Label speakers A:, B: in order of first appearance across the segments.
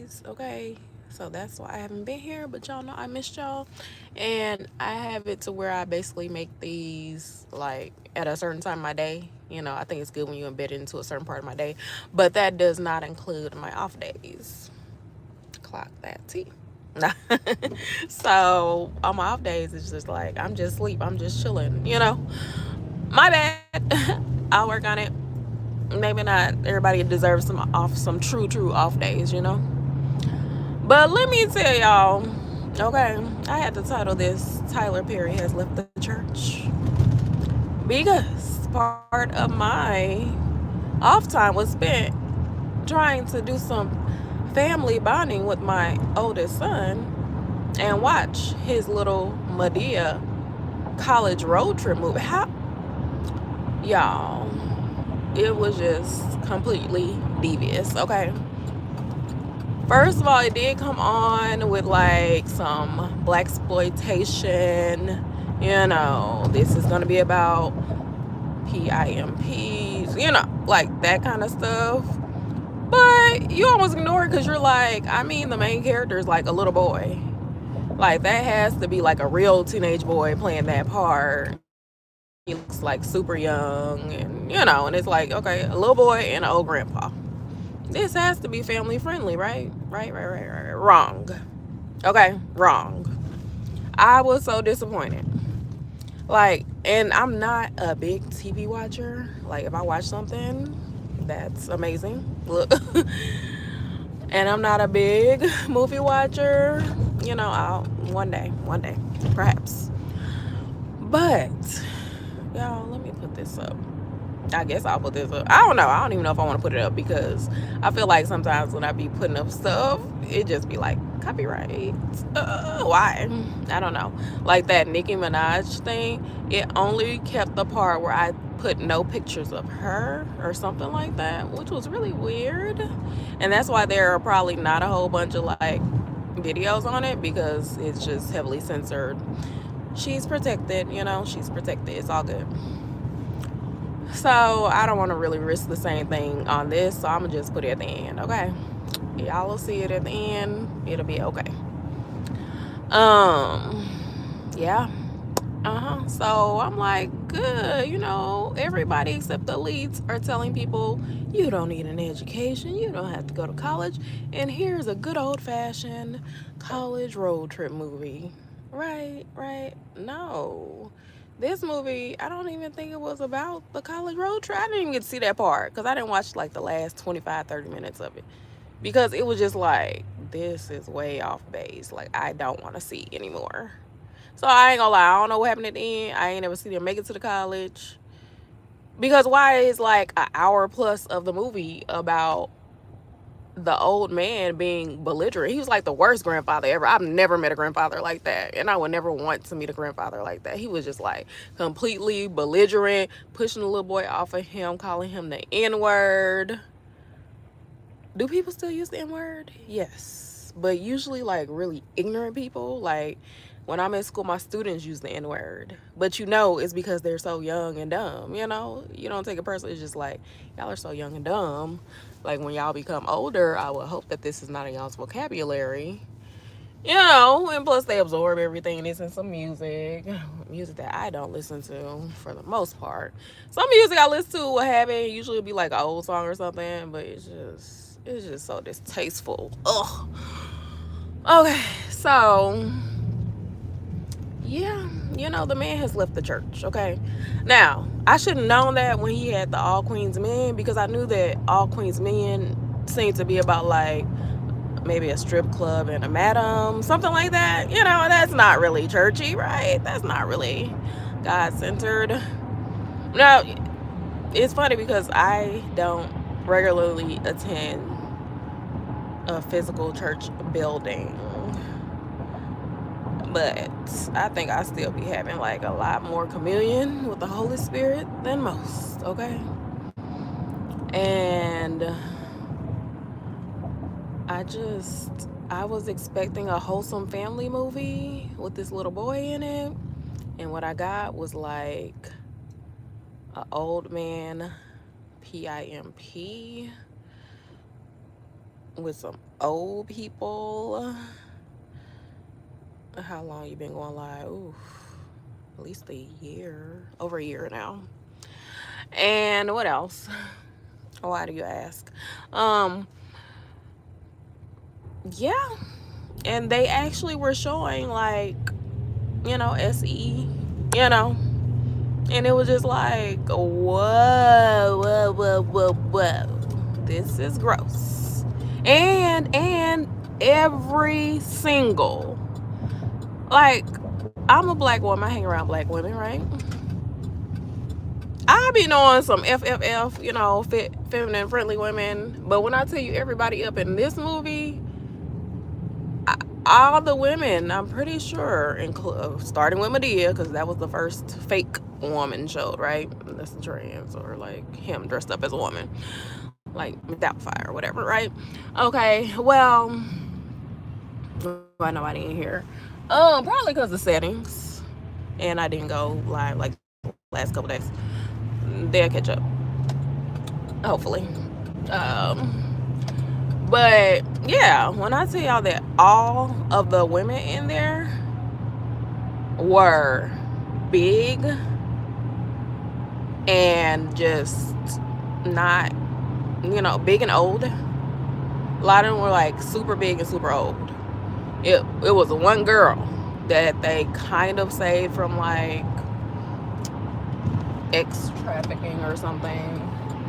A: days, okay? So that's why I haven't been here, but y'all know I missed y'all. And I have it to where I basically make these like at a certain time of my day. You know, I think it's good when you embed it into a certain part of my day, but that does not include my off days. Clock that T. So on my off days, it's just like I'm just sleep. I'm just chilling. You know, my bad. I'll work on it. Maybe not everybody deserves some true off days. You know. But let me tell y'all, okay, I had to title this Tyler Perry Has Left the Church because part of my off time was spent trying to do some family bonding with my oldest son and watch his little Medea college road trip movie. How, y'all, it was just completely devious, okay? First of all, it did come on with like some black exploitation. You know, this is gonna be about PIMPs, you know, like that kind of stuff. But you almost ignore it because you're like, I mean, the main character is like a little boy. Like that has to be like a real teenage boy playing that part. He looks like super young, and you know, and it's like, okay, a little boy and an old grandpa. This has to be family friendly, right? Right. Wrong. Okay, wrong. I was so disappointed. Like, and I'm not a big TV watcher. Like, if I watch something, that's amazing. Look, and I'm not a big movie watcher. You know, I'll one day, perhaps. But y'all, let me put this up. I guess I'll put this up. I don't know. I don't even know if I want to put it up because I feel like sometimes when I be putting up stuff, it just be like copyright. Why? I don't know. Like that Nicki Minaj thing, it only kept the part where I put no pictures of her or something like that, which was really weird. And that's why there are probably not a whole bunch of like videos on it because it's just heavily censored. She's protected, you know, she's protected. It's all good. So I don't want to really risk the same thing on this, so I'm gonna just put it at the end, okay? Y'all will see it at the end. It'll be okay. Um, yeah. So I'm like, good, you know, everybody except the elites are telling people you don't need an education, you don't have to go to college, and here's a good old fashioned college road trip movie. Right. No. This movie, I don't even think it was about the college road trip. I didn't even get to see that part because I didn't watch like the last 25, 30 minutes of it. Because it was just like, this is way off base. Like, I don't want to see anymore. So I ain't gonna lie, I don't know what happened at the end. I ain't never seen them make it to the college. Because why is like an hour plus of the movie about the old man being belligerent? He was like the worst grandfather ever. I've never met a grandfather like that. And I would never want to meet a grandfather like that. He was just like completely belligerent, pushing the little boy off of him, calling him the N-word. Do people still use the N-word? Yes. But usually like really ignorant people, like when I'm in school, my students use the N-word. But you know it's because they're so young and dumb, you know? You don't take it personally. It's just like, y'all are so young and dumb. Like when y'all become older, I would hope that this is not in y'all's vocabulary. You know, and plus they absorb everything. Listen to some music that I don't listen to for the most part. Some music I listen to will have it. Usually it'll be like an old song or something, but it's just so distasteful. Ugh. Okay, so yeah, you know the man has left the church. Okay, now I should have known that when he had the All Queens Men because I knew that All Queens Men seemed to be about like maybe a strip club and a madam, something like that. You know, that's not really churchy, right? That's not really God centered. Now, it's funny because I don't regularly attend a physical church building, but I think I still be having like a lot more communion with the Holy Spirit than most, okay? And I was expecting a wholesome family movie with this little boy in it. And what I got was like an old man PIMP with some old people. How long you been going live? Ooh, at least a year, over a year now. And what else? Why do you ask? Um, yeah, and they actually were showing like, SE, you know, and it was just like, whoa, whoa, whoa, whoa, whoa, this is gross. And every single, like, I'm a black woman, I hang around black women, right? I be knowing some FFF, feminine friendly women, but when I tell you everybody up in this movie, all the women, I'm pretty sure, starting with Madea, because that was the first fake woman showed, right? That's the trans, or like him dressed up as a woman, like Doubtfire or whatever, right? Okay, well, why nobody in here? Probably because of settings, and I didn't go live like last couple days. They'll catch up, hopefully. But yeah, when I tell y'all that all of the women in there were big and just not, big and old. A lot of them were like super big and super old. It was one girl that they kind of saved from like ex trafficking or something.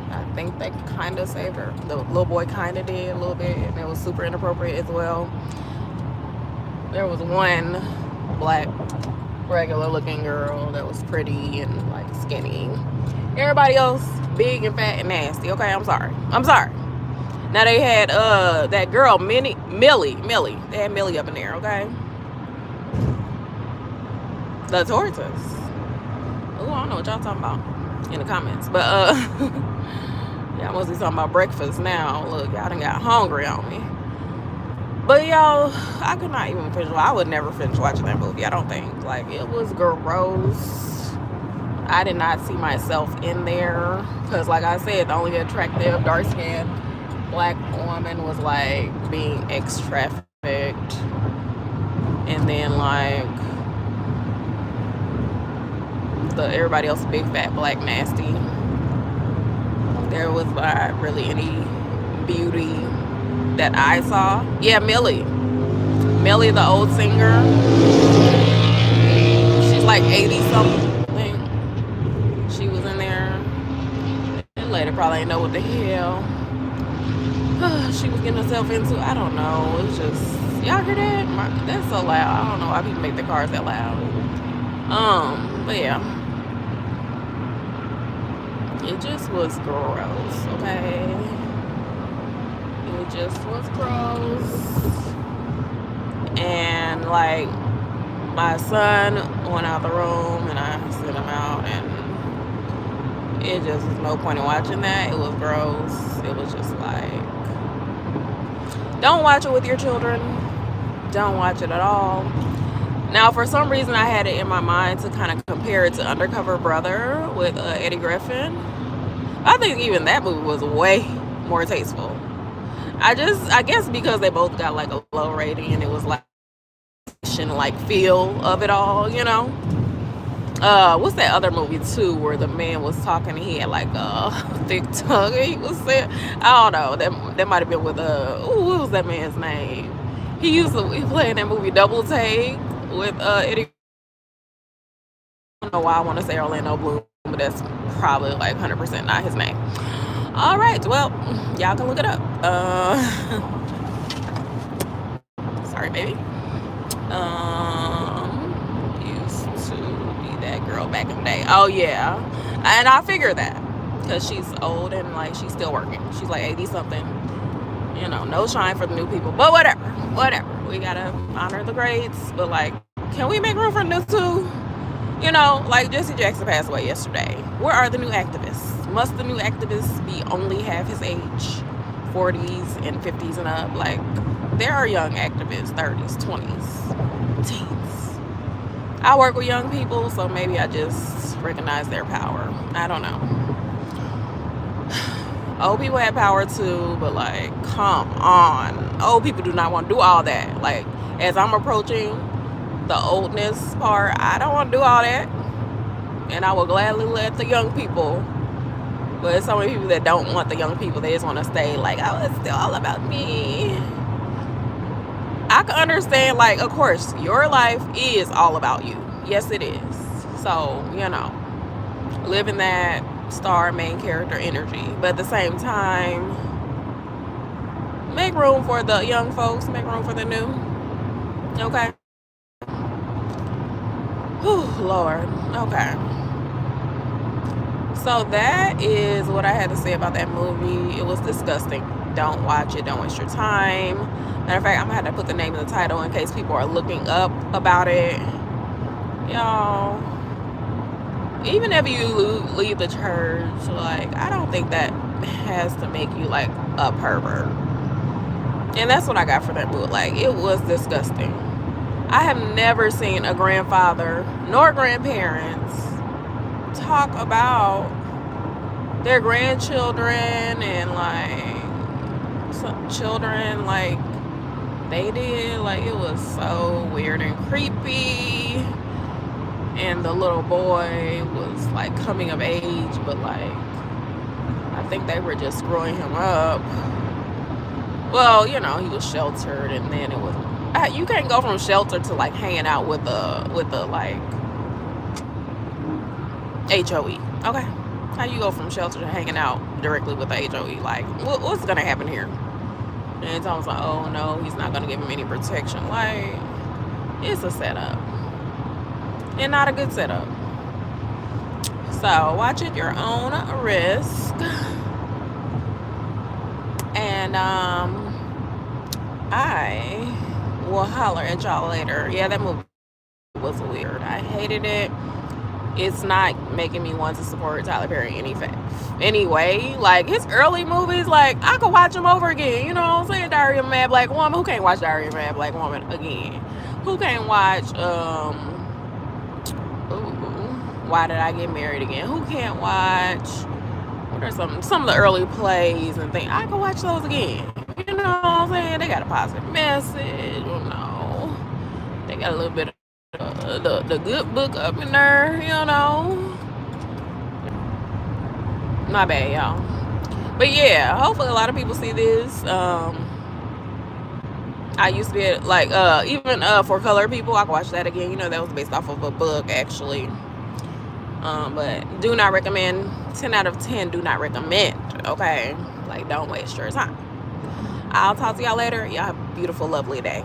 A: I think they kind of saved her. The little boy kind of did a little bit, and it was super inappropriate as well. There was one black regular looking girl that was pretty and like skinny. Everybody else big and fat and nasty. Okay, I'm sorry. Now they had that girl Millie. They had Millie up in there, okay? The tortoise. Oh, I don't know what y'all talking about in the comments. But y'all must be talking about breakfast now. Look, y'all done got hungry on me. But y'all, I could not even finish. I would never finish watching that movie, I don't think. Like, it was gross. I did not see myself in there. Because like I said, the only attractive dark-skinned black woman was like being ex-trafficked. And then like everybody else big fat black nasty. There was not really any beauty that I saw. Yeah, Millie, the old singer. She's like 80 something. She was in there. And later probably didn't know what the hell she was getting herself into. I don't know. It's just, y'all hear that? That's so loud. I don't know why people make their cars that loud. But yeah. It just was gross, okay? It just was gross. And like, my son went out the room and I sent him out, and it just was no point in watching that. It was gross. It was just like, don't watch it with your children. Don't watch it at all. Now, for some reason, I had it in my mind to kind of compare it to Undercover Brother with Eddie Griffin. I think even that movie was way more tasteful. I guess because they both got like a low rating, and it was like feel of it all, What's that other movie too where the man was talking and he had like a thick tongue and he was saying, I don't know, that might have been with what was that man's name? He play in that movie Double Take with Eddie. I don't know why I want to say Orlando Bloom, but that's probably like 100% not his name. All right, well, y'all can look it up. Sorry, baby. Used to be that girl back in the day. Oh yeah, and I figured that because she's old and like she's still working. She's like 80 something. No shine for the new people, but whatever. We gotta honor the greats, but like, can we make room for new too? Like Jesse Jackson passed away yesterday. Where are the new activists? Must the new activists be only half his age, 40s and 50s and up? Like, there are young activists, 30s, 20s, teens. I work with young people, so maybe I just recognize their power. I don't know. Old people have power too, but like, come on. Old people do not want to do all that. Like, as I'm approaching the oldness part, I don't want to do all that. And I will gladly let the young people. But there's so many people that don't want the young people. They just want to stay like, oh, it's still all about me. I can understand, like, of course, your life is all about you. Yes, it is. So, you know, living that star main character energy. But at the same time, make room for the young folks. Make room for the new. Okay? Whew, Lord. Okay. So that is what I had to say about that movie. It was disgusting. Don't watch it. Don't waste your time. Matter of fact, I'm going to have to put the name of the title in case people are looking up about it. Y'all, even if you leave the church, like, I don't think that has to make you, like, a pervert. And that's what I got for that movie. Like, it was disgusting. I have never seen a grandfather nor grandparents talk about their grandchildren and, like, some children like they did. Like, it was so weird and creepy. And the little boy was like coming of age, but like, I think they were just screwing him up. Well, you know, he was sheltered, and then it was, you can't go from shelter to like hanging out with the like HOE. Okay, how you go from shelter to hanging out directly with the HOE? Like, what's gonna happen here? And Tom's like, oh no, he's not gonna give him any protection. Like, it's a setup, and not a good setup. So watch at your own risk. And I will holler at y'all later. Yeah, that movie was weird. I hated it. It's not making me want to support Tyler Perry anyway. Like, his early movies, like, I could watch them over again. You know what I'm saying? Diary of a Mad Black Woman. Who can't watch Diary of a Mad Black Woman again? Who can't watch Why Did I Get Married Again? Who can't watch, what are some of the early plays and things? I can watch those again. You know what I'm saying? They got a positive message, you know. They got a little bit of the good book up in there, you know. My bad, y'all. But yeah, hopefully a lot of people see this. I used to be like, even For Color People, I can watch that again. You know, that was based off of a book, actually. But do not recommend. 10 out of 10 do not recommend. Okay, like, don't waste your time. I'll talk to y'all later. Y'all have a beautiful, lovely day.